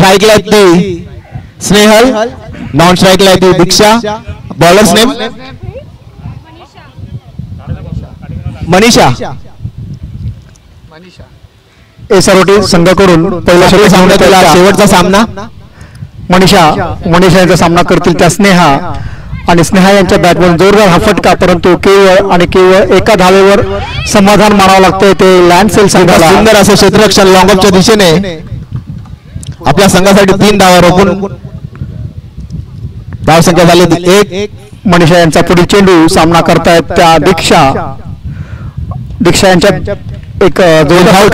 स्ट्राइकला ती स्नेहल, नॉन स्ट्राइकला ती Diksha. Bowlers name Manisha. SROT संघाकडून पहिला शेवटचा सामना मनीषा यांचा सामना करतील त्या स्नेहा, आणि स्नेहा यांच्या बॅटमधून जोरदार हा फटका, परंतु केवळ एका धावेवर समाधान मानावं लागतंय ते लँडसेल संघाला. सुंदर असं क्षेत्ररक्षण लॉंगऑफच्या दिशेने आपल्या संघासाठी 3 धावा रोखून धावसंख्या झाली 1. मनीषा यांचा पुढील चेंडू सामना करतायत त्या दीक्षा यांच्या एक जोरदार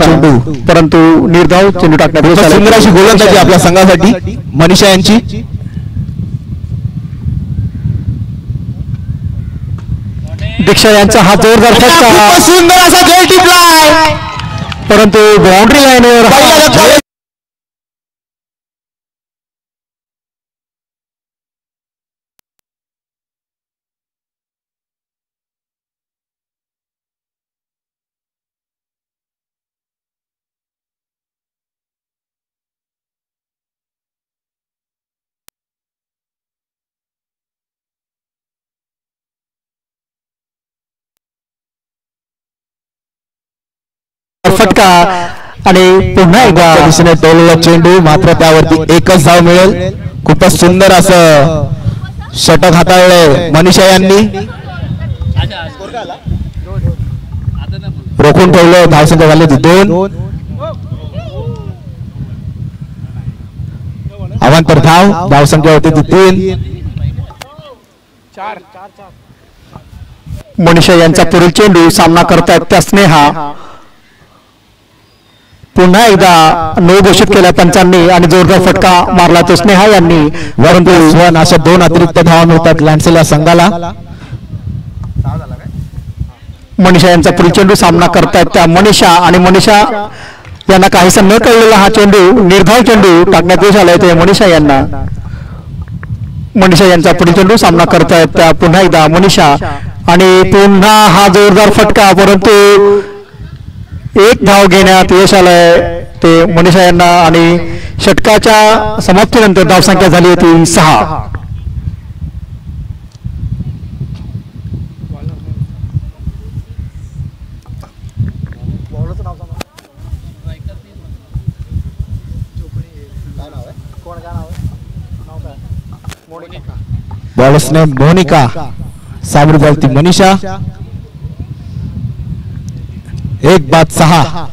चेंडू, परंतु निर्धाव चेंडू टाकण्यात सुंदर अशी गोलंदाजी आपल्या संघासाठी मनीषा यांची. दीक्षा यांचा हा जोरदार फटका, सुंदर असा गोल टिपलाय, परंतु बाउंड्री लाईनवर फटका, आणि पुन्हा एकदा दिशेने टोलला चेंडू, मात्र त्यावरती एकच धाव मिळेल. खूपच सुंदर असं षटक हाताळले मनीषा यांनी, रोखून ठेवलं. धावसंख्या झाली 2. अवांतर धावसंख्या होती 3. मनीषा यांचा पुढील चेंडू सामना करतायत त्या स्नेहा. पुन्हा एकदा नो घोषित केल्या पंचांनी आणि जोरदार फटका मारला तो स्नेहा यांनी, परंतु अशा 2 अतिरिक्त धावा मिळतात लँडसेल या संघाला. मनीषा यांचा पुढील चेंडू सामना करतायत त्या मनीषा, आणि मनीषा यांना काहीसा न कळलेला हा चेंडू निर्धाव चेंडू टाकण्यात यश आलाय ते मनीषा यांना. मनीषा यांचा पुढील चेंडू सामना करतायत त्या पुन्हा एकदा मनीषा, आणि पुन्हा हा जोरदार फटका, परंतु 1 धाव घेण्यात यश आलंय ते मनीषा यांना, आणि षटकाच्या समाप्तीनंतर धावसंख्या झाली होती 6. बॉलर्स नेम मोनिका, सामोरी जाईल मनीषा. 1-6.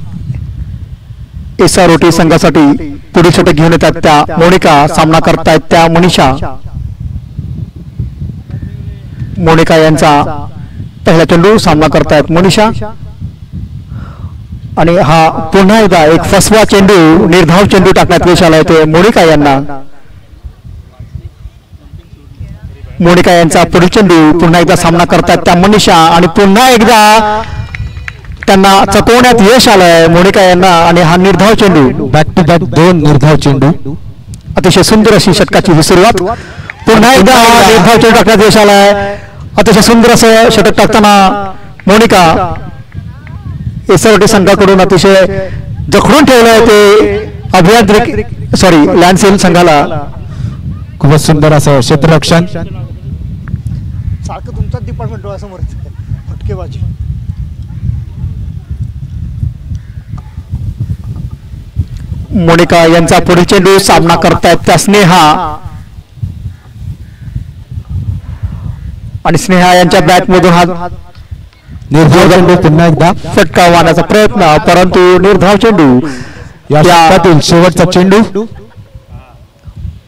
एसआरओटी संघासाठी पुढील षटक घेऊन येतात त्या मोनिका, सामना करतायत त्या मनीषा. मोनिका यांचा पहिला चेंडू सामना करतायत मनीषा, आणि हा पुन्हा एकदा एक फसवा चेंडू निर्धाव चेंडू टाकण्यात यश आलाय ते मोनिका यांना. मोनिका यांचा पुढील चेंडू पुन्हा एकदा सामना करतायत त्या मनीषा, आणि पुन्हा एकदा त्यांना चकवण्यात यश आलंय मोनिका यांना, आणि हा निर्धाव चेंडू, बॅक टू बॅक 2 निर्धाव चेंडू. अतिशय सुंदर अशी षटकाची ही सुरुवात. पुन्हा एकदा निर्धाव चेंडू टाकण्यात यश आलाय. अतिशय सुंदर असं षटक टाकताना मोनिका एसआरओटी संघाकडून अतिशय जखडून ठेवलंय ते लँडसेल संघाला. खूपच सुंदर असं क्षेत्ररक्षण. सारखं तुमचाच डिपार्टमेंट डोळ्यासमोर फटकेबाजी. मोनिका यांचा पुढील चेंडू सामना करतायत त्या स्नेहा, आणि स्नेहा यांच्या बॅटमधून हा निर्धाव चेंडू पुन्हा एकदा फटका वाहण्याचा प्रयत्न, परंतु निर्धाव चेंडू या षटकातील शेवटचा चेंडू.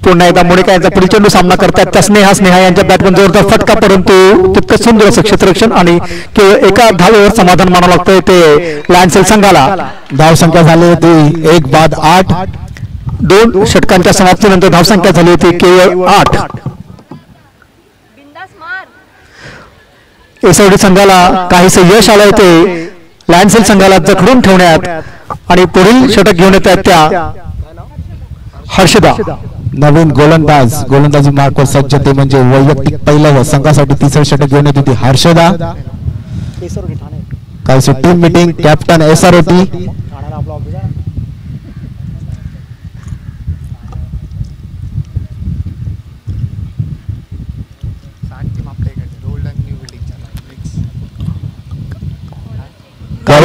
पुन्हा एकदा मोनिका यांचा पुढील चेंडू सामना करतात त्या स्नेहा यांच्या बॅटमधून जोरदार फटका, परंतु तितकं सुंदर असं क्षेत्ररक्षण, आणि केवळ एका धावेवर समाधान मानावं लागतंय ते लँडसेल संघाला. धावसंख्या झाली होती 1-8. 2 षटकांच्या समाप्तीनंतर धावसंख्या झाली होती केवळ 8. एसआरओटी संघाला काहीसं यश आलंय ते लँडसेल संघाला जखडून ठेवण्यात, आणि पुढील षटक घेऊन येत आहेत त्या हर्षदा. नवीन गोलंदाजी मार्कवर सज्ज, ते म्हणजे वैयक्तिक पहिलं संघासाठी 3रं षटक घेऊन येत होती हर्षदा. काहीशी team meeting, captain SROT.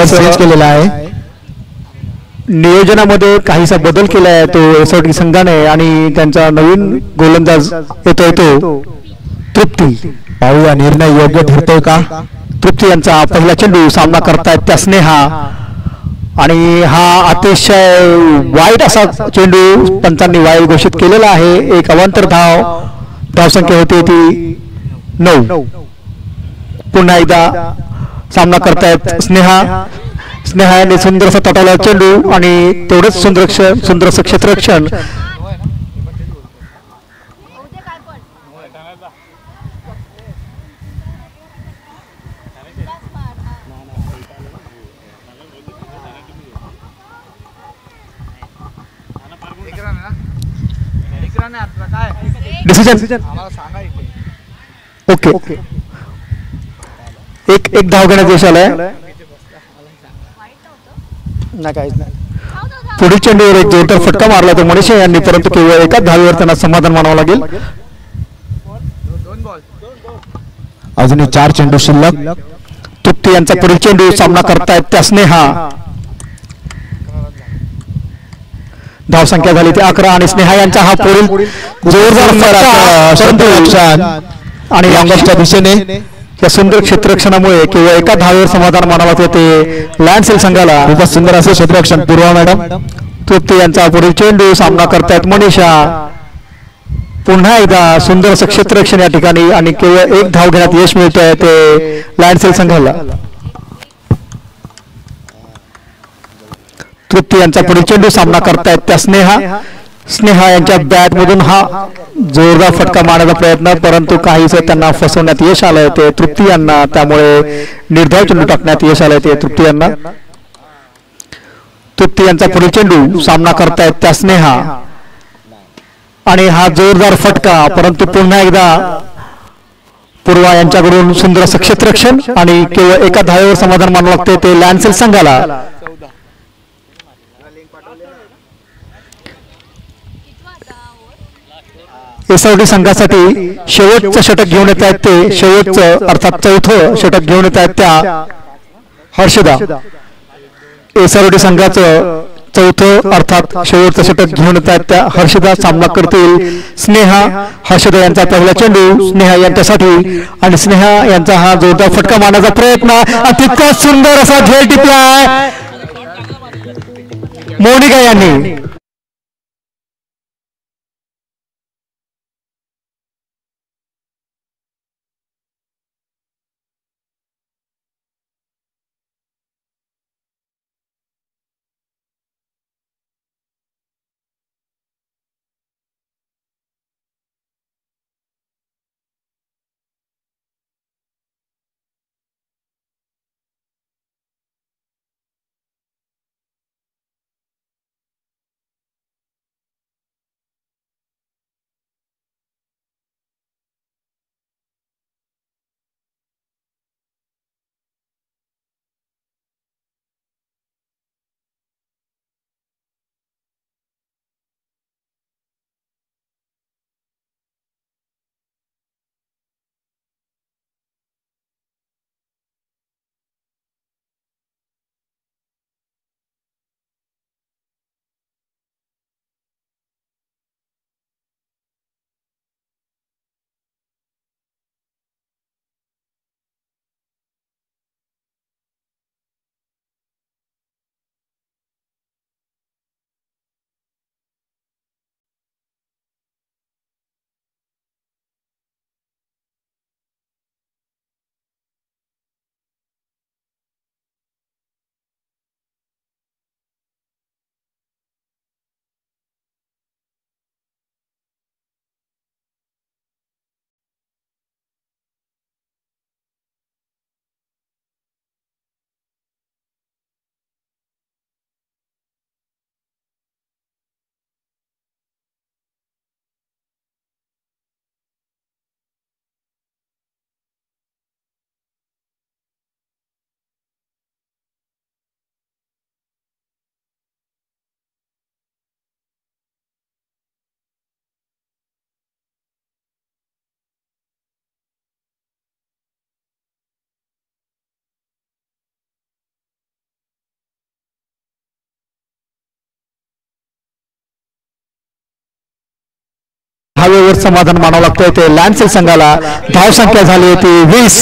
Number change केलेला आहे. नियोजनामध्ये काहीसा बदल केला आहे तो एसआरटी संघाने आणि त्यांचा नवीन गोलंदाज येतोय तो तृप्ती. पाहूया निर्णय योग्य ठरतोय का. तृप्ती यांचा पहिला चेंडू सामना करतायत त्या स्नेहा आणि हा अतिशय वाईट असा चेंडू पंचांनी वाईट घोषित केलेला आहे. एक अवांतर धावसंख्या होती ती 9. पुन्हा एकदा सामना करतायत स्नेहा याने सुंदरसा तटाला चेंडू आणि तेवढंच सुंदरसं क्षेत्ररक्षण. Decision okay. एक धाव घेण्यात यश आलंय. पुढील चेंडूवर एक जोरदार फटका मारला तो मनीषा यांनी, परंतु केवळ एकाच धावेवर त्यांना समाधान मानावं लागेल. अजूनही 4 चेंडू शिल्लक. तृप्ती यांचा पुढील चेंडू सामना करतायत त्या स्नेहा. धावसंख्या झाली ती 11 आणि स्नेहा यांचा हा पुढील जोरदार फटका आणि लॉंगॉफच्या दिशेने या सुंदर क्षेत्ररक्षणामुळे केवळ एका धावेवर समाधान मानावं ते लँडसेल संघाला. खूपच सुंदर असं क्षेत्ररक्षण पूर्वा मॅडम. तृप्ती यांचा पुढील चेंडू सामना करतायत मनीषा. पुन्हा एकदा सुंदर असं क्षेत्ररक्षण या ठिकाणी आणि केवळ एक धाव घेण्यात यश मिळतंय ते लँडसेल संघाला. तृप्ती यांचा पुढील चेंडू सामना करतायत त्या स्नेहा यांच्या बॅट मधून हा जोरदार फटका मारण्याचा प्रयत्न, परंतु काहीच त्यांना फसवण्यात यश आलंय ते तृप्ती यांना. त्यामुळे निर्धाव चेंडू टाकण्यात यश आलंय ते तृप्ती यांना. तृप्ती यांचा पुढील चेंडू सामना करतायत त्या स्नेहा आणि हा जोरदार फटका, परंतु पुन्हा एकदा पूर्वा यांच्याकडून सुंदर असं क्षेत्ररक्षण आणि केवळ एका धावेवर समाधान मानावं लागते ते लँडसेल संघाला. एसआरटी संघासाठी शेवटचं षटक घेऊन येत आहेत ते शेवटचं अर्थात चौथं षटक घेऊन येत आहेत त्या हर्षदा. एसआरटी संघाचं चौथं अर्थात शेवटचं षटक घेऊन येत आहेत त्या हर्षदा. सामना करतील स्नेहा. हर्षदा यांचा पहिला चेंडू स्नेहा यांच्यासाठी आणि स्नेहा यांचा हा जोरदार फटका मारण्याचा प्रयत्न. तितका सुंदर असा झेल टिपला मोनिका यांनी. धावेवर समाधान मानावं लागतंय ते लॅन्सेल संघाला. धाव संख्या झाली होती 20.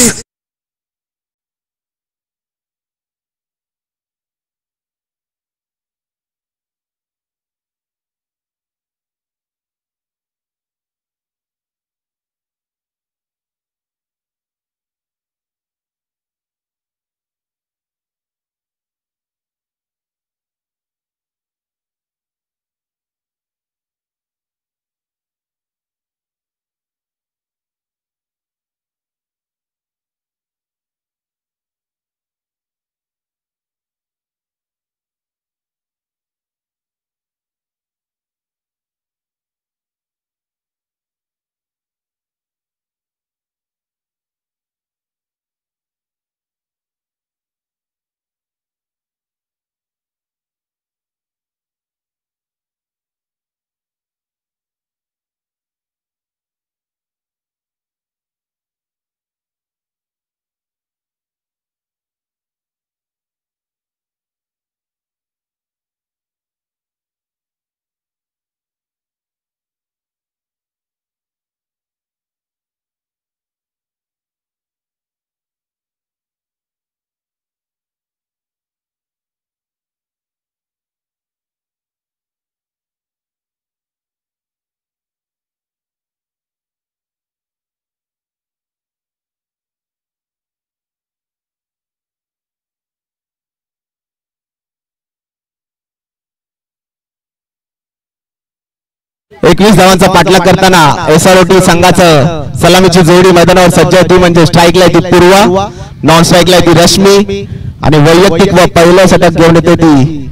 एकवीस धावांचा पाठलाग करताना SROT संघाचं सलामीची जोडी मैदानावर सज्ज आहे. ती म्हणजे स्ट्राईकला ती पूर्वा, नॉन स्ट्राईकला ती रश्मी आणि वैयक्तिक व पहिल्या षटक घेऊन येते ती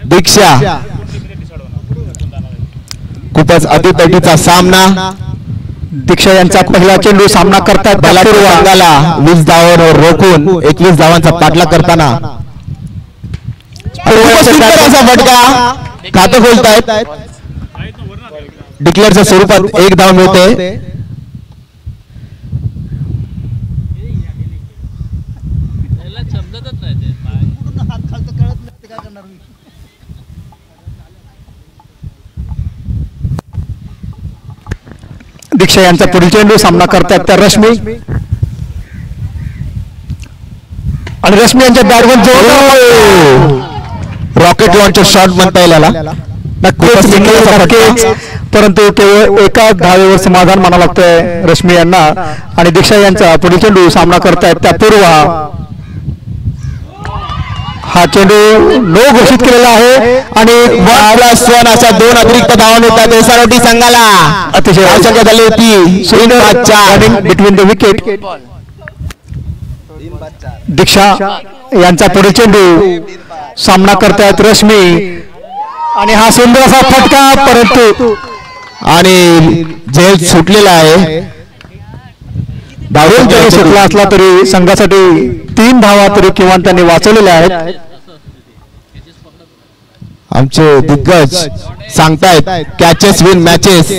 दीक्षा. खूपच अतितटीचा सामना. दीक्षा यांचा पहिला चेंडू सामना करतात बलाढ्य संघाला 20 धावांवर रोखून 21 धावांचा पाठलाग करताना असा फटका खातं खोलतायत. डिक्लेअरच्या स्वरूपात 1 धाव मिळते. दीक्षा यांचा पुढील चेंडू सामना करतात त्या रश्मी आणि रश्मी यांच्या बॅटवर रॉकेट लॉन्चर शॉट म्हणता येईल याला. परंतु केवळ एका धावेवर समाधान मानावं लागतंय रश्मी यांना. आणि दीक्षा यांचा पुढील चेंडू सामना करतायत त्या पूर्वा. हा चेंडू नो घोषित केलेला आहे आणि 1+1 अशा 2 अतिरिक्त धावा मिळतात SROT संघाला. अतिशय आवश्यक झाली होती बिटवीन द विकेट. दीक्षा यांचा पुढील चेंडू सामना करतायत रश्मी आणि हा सुंदर असा फटका. परंतु आणि झेल सुटलेला आहे. धावून जरी सुटला असला तरी संघासाठी 3 धावा तरी किमान त्यांनी वाचवलेल्या आहेत. आमचे दिग्गज सांगतायत कॅचेस विन मॅचेस,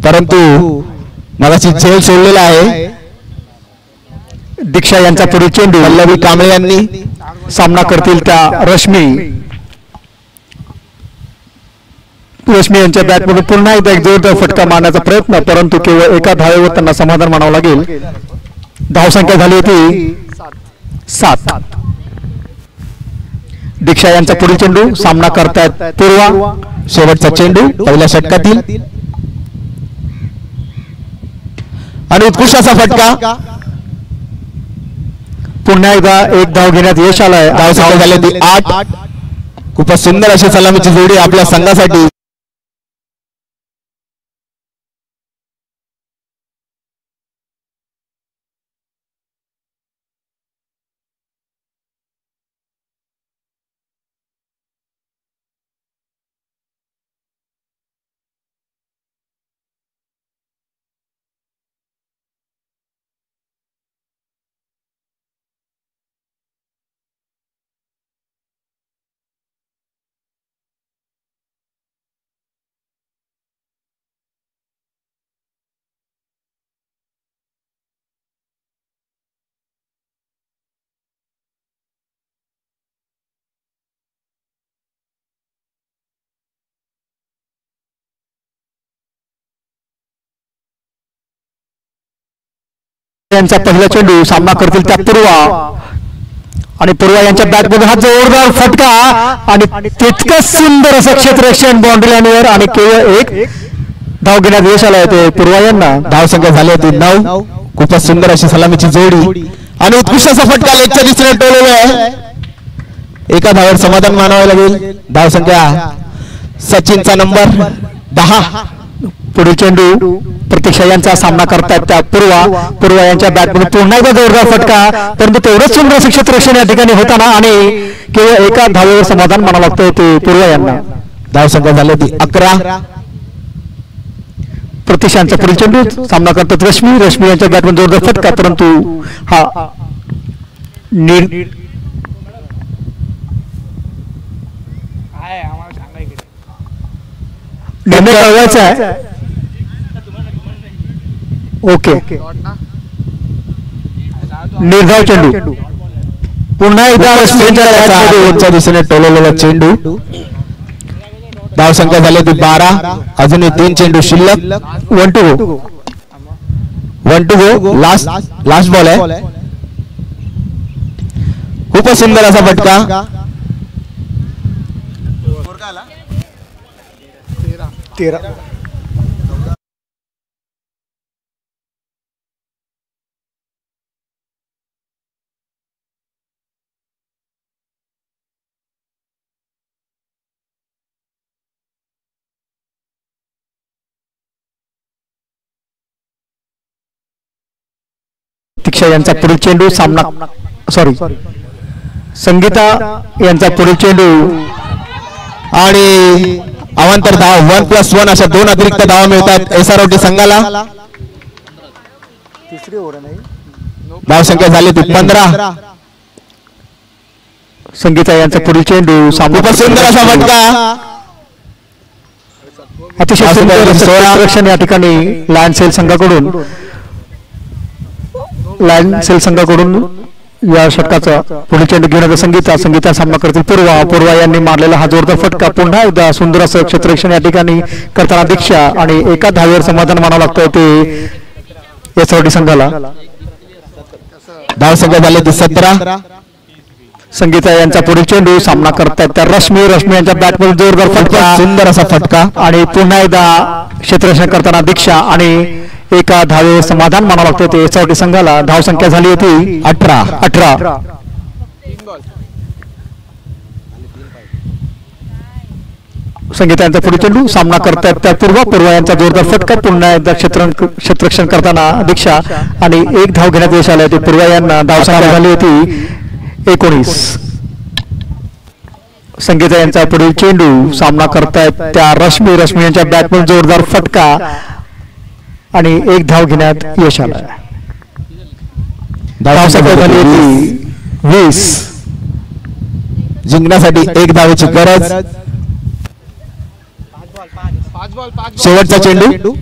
परंतु मगाशी झेल सोडलेला आहे. दीक्षा यांचा पुढील चेंडू पल्लवी कांबळे यांनी सामना करतील त्या रश्मी. रश्मी यांच्या बॅटमधून पुन्हा एकदा एक जोरदार फटका मारण्याचा प्रयत्न, परंतु केवळ एका धावेवर त्यांना समाधान मानावं लागेल. धावसंख्या झाली होती 7. दीक्षा यांचा पुढील चेंडू सामना करतायत पूर्वा. शेवटचा चेंडू पहिल्या षटकातील आणि उत्कृष्ट असा फटका. पुन्हा एकदा 1 धाव घेण्यात यश आलंय. धावसंख्या झाली होती 8. खूपच सुंदर अशी सलामीची जोडी आपल्या संघासाठी. यांचा पहिला चेंडू सामना करतील त्या पूर्वा आणि पूर्वा यांच्या बॅटमध्ये हा जोरदार फटका आणि तितकंच सुंदर असं क्षेत्ररक्षण बाउंड्री लाईनवर आणि केवळ एक धाव घेण्यात यश आलं ते पूर्वा यांना. धाव संख्या झाली होती 9. खूपच सुंदर अशी सलामीची जोडी आणि उत्कृष्ट असा फटका लेगच्या दिशेने टोलवला आहे. एका धावावर समाधान मानावे लागेल. धाव संख्या सचिनचा नंबर 10. पुढील चेंडू प्रतीक्षा यांचा सामना करतायत त्या पूर्वा यांच्या बॅटमध्ये पुन्हा एकदा जोरदार फटका परंतु तेवढंच सुंदर असं क्षेत्ररक्षण या ठिकाणी होताना आणि केवळ एका धावेवर समाधान मानावं लागतं ते पूर्वा यांना. धाव संख्या झाली होती 11. प्रतीक्षांचा पुढील चेंडू सामना करतात रश्मी यांच्या बॅटमध्ये जोरदार फटका परंतु हा निर्णय कळवायचा आहे. ओके निर्धाव चेंडू पुन्हा एकदा रश्मीच्या दिशेने टोलवलेला चेंडू. धाव संख्या झाली होती 12. अजूनही 3 चेंडू शिल्लक. 1 to go. लास्ट बॉल आहे. खूपच सुंदर असा फटका. 13. प्रतीक्षा यांचा पुढील चेंडू सामना संगीता यांचा पुढील चेंडू आणि अवांतर धाव 1+1 अशा 2 अतिरिक्त धावा मिळतात एसआरओटी संघाला. तिसरी ओव्हर नाही. धाव संख्या झाली होती 15. संगीता यांचा पुढील चेंडू खूपच सुंदर असा फटका. अतिशय सुंदर रक्षण या ठिकाणी लायन सेल संघाकडून या षटकाचा पुढील चेंडू घेऊन संगीता सामना करतील पूर्वा यांनी मारलेला हा जोरदार फटका पुन्हा एकदा सुंदर असं क्षेत्ररक्षण या ठिकाणी करताना दीक्षा आणि एका धावेवर समाधान मानावं लागतं ते एसआरटी संघाला. धाव संख्या झाली होती 17. संगीता यांचा पुढील चेंडू सामना करतायत त्या रश्मी यांच्या बॅटमध्ये जोरदार फटका सुंदर असा फटका आणि पुन्हा एकदा क्षेत्ररक्षण करताना दीक्षा आणि एका धावेवर समाधान मानावं लागतं ते एसआरटी संघाला. धाव संख्या झाली होती 18. संगीता यांचा पुढील चेंडू सामना करतायत त्या पूर्वा यांचा जोरदार फटका पुन्हा एकदा क्षेत्ररक्षण करताना दीक्षा आणि एक धाव घेण्यात यश आलं ते पूर्वा यांना. धाव संख्या झाली होती 19. संगीता यांचा पुढील चेंडू सामना करतायत त्या रश्मी यांच्या बॅटमध्ये जोरदार फटका आणि एक धाव घेण्यात यश आलं. धाव संख्या झाली होती 20. जिंकण्यासाठी 1 धावेची गरज. शेवटचा चेंडू.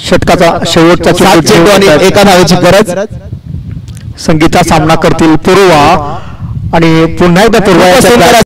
षटकाचा शेवटचा 7 चेंडू आणि 1 धावेची गरज. संगीता सामना करतील पूर्वा आणि पुन्हा एकदा पूर्वा